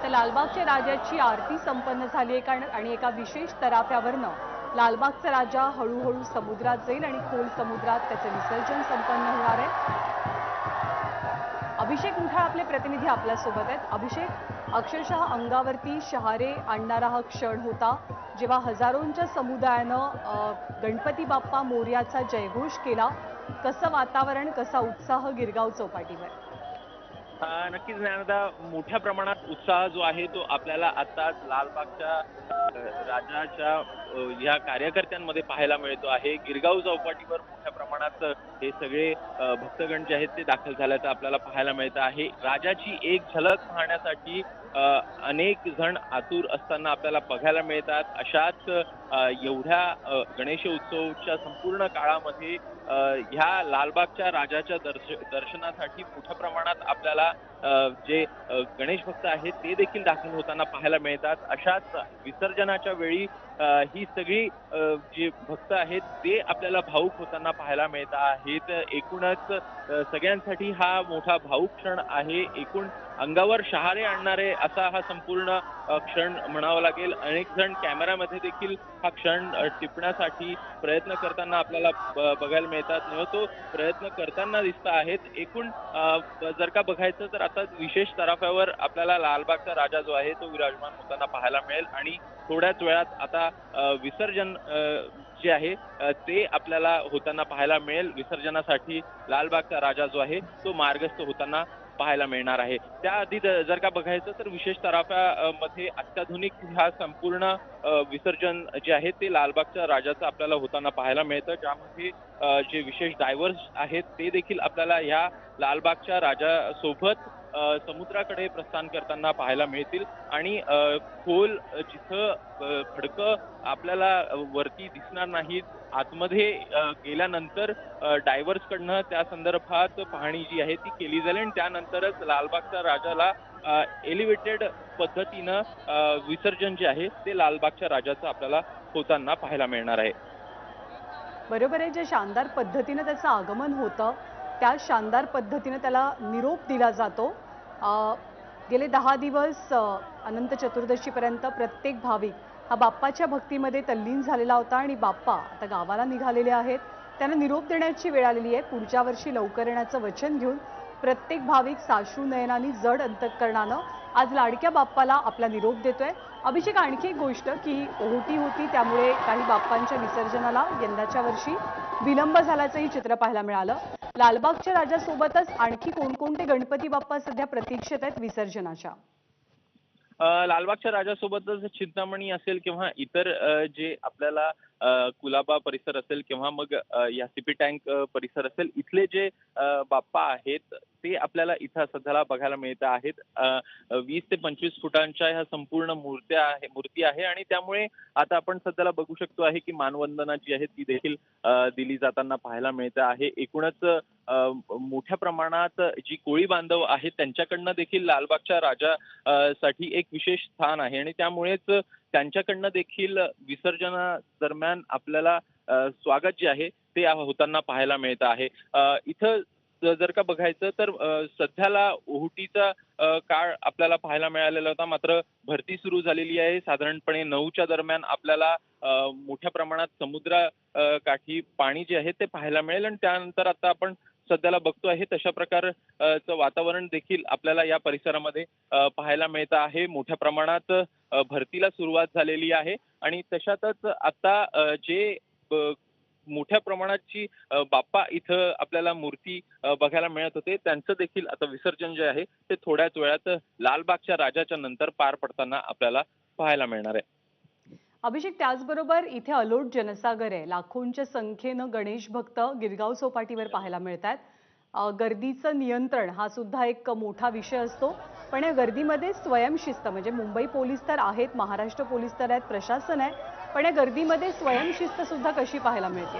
तर लालबागच्या राजाची आरती संपन्न झाली आहे आणि एका विशेष तराफ्यावरनं लालबागचा राजा हळूहळू समुद्रात जाईल आणि खोल समुद्रात त्याचं विसर्जन संपन्न होणार आहे। अभिषेक मुठाळ आपले प्रतिनिधी आपल्यासोबत आहेत। अभिषेक, अक्षरशः अंगावरती शहारे आणणारा हा क्षण होता जेव्हा हजारोंच्या समुदायानं गणपती बाप्पा मोरयाचा जयघोष केला। कसं वातावरण, कसा उत्साह गिरगाव चौपाटीवर? नक्कीच ज्ञानदा, मोठ्या प्रमाणात उत्साह जो आहे तो आपल्याला आताच लालबागच्या राजाच्या या कार्यकर्त्यांमध्ये पाहायला मिळतो आहे। गिरगाव चौपाटीवर मोठ्या प्रमाणात हे सगळे भक्तगण जे आहेत ते दाखल झाल्याचं आपल्याला पाहायला मिळतं आहे। राजाची एक झलक पाहण्यासाठी अनेक जण आतुर असताना आपल्याला बघायला मिळतात। अशाच एवढ्या गणेश उत्सवच्या संपूर्ण काळामध्ये ह्या लालबागच्या राजाच्या दर्शनासाठी मोठ्या प्रमाणात आपल्याला जे गणेश भक्त आहेत ते देखील दाखल होताना पाहायला मिळतात। अशाच विसर्जनाच्या वेळी ही सगळी जी भक्त आहेत ते आपल्याला भाऊक होताना पाहायला मिळत आहेत। एकूणच सगळ्यांसाठी हा मोठा भाऊक क्षण आहे। एकूण अंगावर शहारे आणणारे असा हा संपूर्ण क्षण म्हणावा लागेल। अनेक जण कॅमेऱ्यामध्ये देखील हा क्षण टिपण्यासाठी प्रयत्न करताना आपल्याला बघायला मिळतात, न तो प्रयत्न करताना दिसत आहेत। एकूण जर का बघायचं तर आता विशेष तराफ्यावर आपल्याला लालबागचा राजा जो आहे तो विराजमान होताना पाहायला मिळेल आणि थोड्याच वेळात आता विसर्जन जे आहे ते आपल्याला होताना पाहायला मिळेल। विसर्जनासाठी लालबागचा राजा जो आहे तो मार्गस्थ होताना पाहायला मिळणार आहे। त्याआधी जर का बघायचं तर विशेष तराफ्यामध्ये अत्याधुनिक हा संपूर्ण विसर्जन जे आहे ते लालबागच्या राजाचं आपल्याला होताना पाहायला मिळतं, ज्यामध्ये जे विशेष डायव्हर्स आहेत ते देखील आपल्याला या लालबागच्या राजासोबत समुद्राकडे प्रस्थान करताना पाहायला मिळतील आणि खोल जिथं खडकं आपल्याला वरती दिसणार नाहीत, आतमध्ये गेल्यानंतर डायव्हर्स कडनं त्या संदर्भात पाहणी जी आहे ती केली जाईल आणि त्यानंतरच लालबागच्या राजाला एलिव्हेटेड पद्धतीनं विसर्जन जे आहे ते लालबागच्या राजाचं आपल्याला होताना पाहायला मिळणार आहे। बरोबर आहे, जे शानदार पद्धतीने त्याचं आगमन होतं त्या शानदार पद्धतीने त्याला निरोप दिला जातो। गेले 10 दिवस अनंत चतुर्दशीपर्यंत प्रत्येक भाविक हा बाप्पाच्या भक्तीमध्ये तल्लीन झालेला होता आणि बाप्पा आता गावाला निघालेले आहेत। त्यांना निरोप देण्याची वेळ आलेली आहे। पुढच्या वर्षी लवकर येण्याचं वचन घेऊन प्रत्येक भाविक साश्रू नयनांनी जड अंतःकरणानं आज लाडक्या बाप्पाला आपला निरोप देतोय। अभिषेक, आणखी एक गोष्ट की ओहोटी होती त्यामुळे काही बाप्पांच्या विसर्जनाला यंदाच्या वर्षी विलंब झाल्याचंही चित्र पाहायला मिळालं। लालबागच्या राजासोबतच आणखी कोणकोणते गणपती बाप्पा सध्या प्रतीक्षेत आहेत विसर्जनाच्या? लालबागच्या राजासोबतच चिंतामणी असेल किंवा इतर जे आपल्याला कुलाबा परिसर असेल किंवा मग या सीपी टँक परिसर असेल, इथले जे बाप्पा आहेत ते आपल्याला इथं सध्याला बघायला मिळत आहेत। 20 ते 25 फुटांच्या ह्या संपूर्ण मूर्ती आहे आणि त्यामुळे आता आपण सध्याला बघू शकतो आहे की मानवंदना जी आहे ती देखील दिली जाताना पाहायला मिळत आहे। एकूणच मोठ्या प्रमाणात जी कोळी बांधव आहेत त्यांच्याकडनं देखील लालबागच्या राजा साठी एक विशेष स्थान आहे आणि त्यामुळेच त्यांच्याकडनं देखील विसर्जना दरम्यान आपल्याला स्वागत जे आहे ते होताना पाहायला मिळत आहे। इथं जर का बघायचं तर सध्याला ओहोटीचा काळ आपल्याला पाहायला मिळालेला होता, मात्र भरती सुरू झालेली आहे। साधारणपणे 9च्या दरम्यान आपल्याला मोठ्या प्रमाणात समुद्र काठी पाणी जे आहे ते पाहायला मिळेल आणि त्यानंतर आता आपण सध्याला बघतो आहे तशा प्रकारचं वातावरण देखील आपल्याला या परिसरामध्ये पाहायला मिळत आहे। मोठ्या प्रमाणात भरतीला सुरुवात झालेली आहे आणि तशातच आता जे मोठ्या प्रमाणाची बाप्पा इथं आपल्याला मूर्ती बघायला मिळत होते त्यांचं देखील आता विसर्जन जे आहे ते थोड्याच वेळात लालबागच्या राजाच्या नंतर पार पडताना आपल्याला पाहायला मिळणार आहे। अभिषेक, त्याचबरोबर इथे अलोट जनसागर आहे। लाखोंच्या संख्येनं गणेश भक्त गिरगाव चौपाटीवर पाहायला मिळतात। गर्दीचं नियंत्रण हा सुद्धा एक मोठा विषय असतो, पण या गर्दीमध्ये स्वयंशिस्त म्हणजे मुंबई पोलीस तर आहेत, महाराष्ट्र पोलीस तर आहेत, प्रशासन आहे, पण या गर्दीमध्ये स्वयंशिस्त सुद्धा कशी पाहायला मिळते?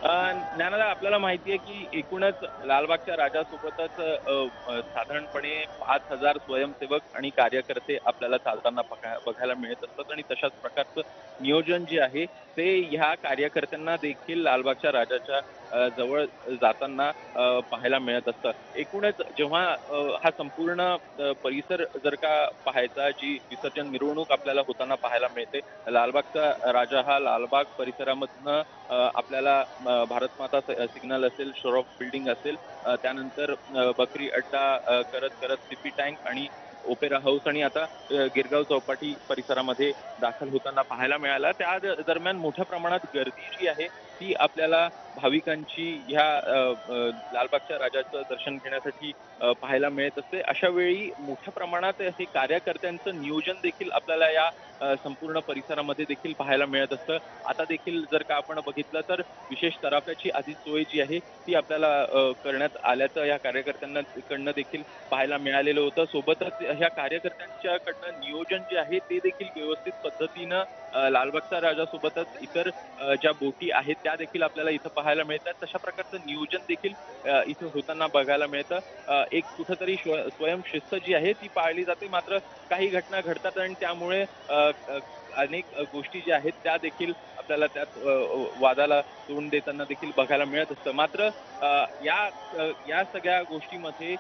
ज्ञानाला आपल्याला माहिती आहे की एकूणच लालबागच्या राजासोबतच साधारणपणे 5,000 स्वयंसेवक आणि कार्यकर्ते आपल्याला चालताना बघायला मिळत असतात आणि तशाच प्रकारचं नियोजन जे आहे ते ह्या कार्यकर्त्यांना देखील लालबागच्या राजाच्या जवळ जाताना पाहायला मिळत असतं. एकूणच जेव्हा हा संपूर्ण परिसर जर का पाहायचा, जी विसर्जन मिरवणूक आपल्याला होताना पाहायला मिळते, लालबागचा राजा हा लालबाग परिसरामधनं आपल्याला भारत माता सिग्नल असेल, शोरॉफ बिल्डिंग असेल, त्यानंतर बकरी अड्डा करत करत सीपी टँक आणि ओपेरा हाऊस आणि आता गिरगाव चौपाटी परिसरामध्ये दाखल होताना पाहायला मिळाला. त्या दरम्यान मोठ्या प्रमाणात गर्दी जी आहे ती आपल्याला भाविकांची ह्या लालबागच्या राजाचं दर्शन घेण्यासाठी पाहायला मिळत असते. अशा वेळी मोठ्या प्रमाणात हे कार्यकर्त्यांचं नियोजन देखील आपल्याला या संपूर्ण परिसरामध्ये देखील पाहायला मिळत असतं. आता देखील जर का आपण बघितलं तर विशेष तराफ्याची आधी सोय जी आहे ती आपल्याला करण्यात आल्याचं या कार्यकर्त्यांकडनं देखील पाहायला मिळालेलं होतं. सोबतच ह्या कार्यकर्त्यांच्याकडनं नियोजन जे आहे ते देखील व्यवस्थित पद्धतीनं लालबागच्या राजासोबतच इतर ज्या बोटी आहेत त्या देखील आपल्याला इथं पाहायला मिळतात. तशा प्रकारचं नियोजन देखील इथं होताना बघायला मिळतं. एक कुठंतरी स्वयंशिस्त जी आहे ती पाळली जाते. मात्र काही घटना घडतात आणि त्यामुळे अनेक गोष्टी ज्या आहेत त्या देखील आपल्याला त्यात वादाला तोंड देताना देखील बघायला मिळत असतं. मात्र या सगळ्या गोष्टीमध्ये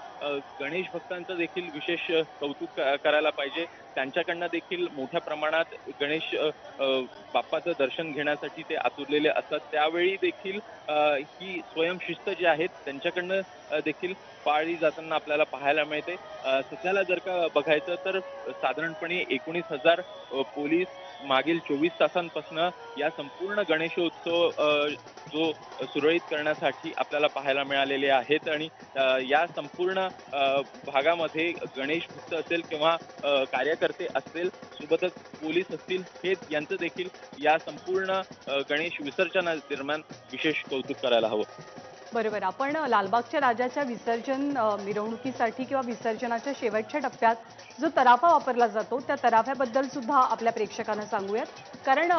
गणेश भक्तांचं देखील विशेष कौतुक करायला पाहिजे. त्यांच्याकडनं देखील मोठ्या प्रमाणात गणेश बाप्पाचं दर्शन घेण्यासाठी ते आतुरलेले असतात. त्यावेळी देखील ही स्वयंशिस्त जी आहेत त्यांच्याकडनं देखील पाळली जाताना आपल्याला पाहायला मिळते. सध्याला जर का बघायचं तर साधारणपणे 19,000 पोलीस मागील 24 तासांपासून या संपूर्ण गणेशोत्सव जो सुरळीत करण्यासाठी आपल्याला पाहायला मिळालेले आहेत आणि या संपूर्ण भागामध्ये गणेश भक्त असेल किंवा कार्यकर्ते असतील, सोबतच पोलीस असतील, हे यांचं देखील या संपूर्ण गणेश विसर्जनादरम्यान विशेष कौतुक करायला हवं. बरोबर. आपण लालबागच्या राजाच्या विसर्जन मिरवणुकीसाठी किंवा विसर्जनाच्या शेवटच्या टप्प्यात जो तराफा वापरला जातो, त्या तराफ्याबद्दल सुद्धा आपल्या प्रेक्षकांना सांगूयात. कारण